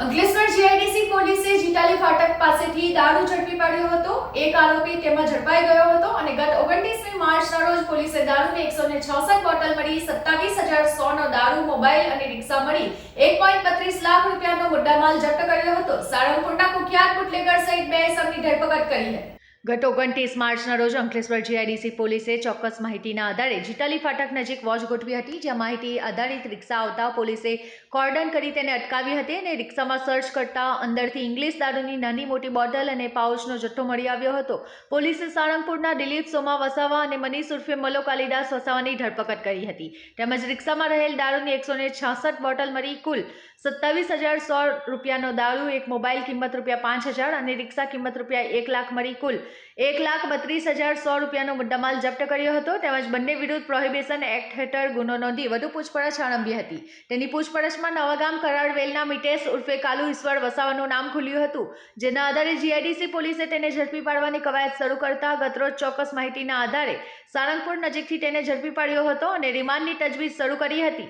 Ankleshwar GIDC પોલીસે જીટાલી ફાટક પાસેથી દારૂ ઝડપી પાડ્યો હતો। એક આરોપી તેમાં ઝડપાઈ ગયો હતો અને ગત 29મી માર્ચના રોજ પોલીસે દારૂની 166 બોટલ મળી 27,100 નો દારૂ, મોબાઈલ અને રિક્ષા મળી 1.32 લાખ રૂપિયાનો મુદ્દામાલ જપ્ત કર્યો હતો। સાળંગપુરના કુખ્યાત બુટલેગર સહિત 2 ઇસમની ધરપકડ કરી હતી। ગત 29 માર્ચના રોજ અંકલેશ્વર જીઆઈડીસી પોલીસે ચોક્કસ માહિતીના આધારે જીટાલી ફાટક નજીક વોચ ગોઠવી હતી, જ્યાં માહિતી આધારિત રિક્ષા આવતા પોલીસે કોર્ડન કરી તેને અટકાવી હતી અને રિક્ષામાં સર્ચ કરતા અંદરથી ઇંગ્લિશ દારૂની નાની મોટી બોટલ અને પાઉચનો જથ્થો મળી આવ્યો હતો। પોલીસે સાળંગપુરના દિલીપ સોમા વસાવા અને મનીષ ઉર્ફે મલો કાલિદાસ વસાવાની ધરપકડ કરી હતી, તેમજ રિક્ષામાં રહેલ દારૂની 166 બોટલ મળી કુલ 27,100 રૂપિયાનો દારૂ, એક મોબાઈલ કિંમત ₹5,000 અને રિક્ષા કિંમત ₹1 લાખ મળી કુલ 1,32,100 રૂપિયાનો મુદ્દામાલ જપ્ત કર્યો હતો, તેમજ બંને વિરુદ્ધ પ્રોહિબિશન એક્ટ હેઠળ ગુનો નોંધી વધુ પૂછપરછ આરંભી હતી। તેની પૂછપરછમાં નવાગામ કરાડવેલના મિટેશ ઉર્ફે કાલુ ઈશ્વર વસાવાનું નામ ખુલ્યું હતું, જેના આધારે જીઆઈડીસી પોલીસે તેને ઝડપી પાડવાની કવાયત શરૂ કરતા ગતરોજ ચોક્કસ માહિતીના આધારે સાળંગપુર નજીકથી તેને ઝડપી પાડ્યો હતો અને રિમાન્ડની તજવીજ શરૂ કરી હતી।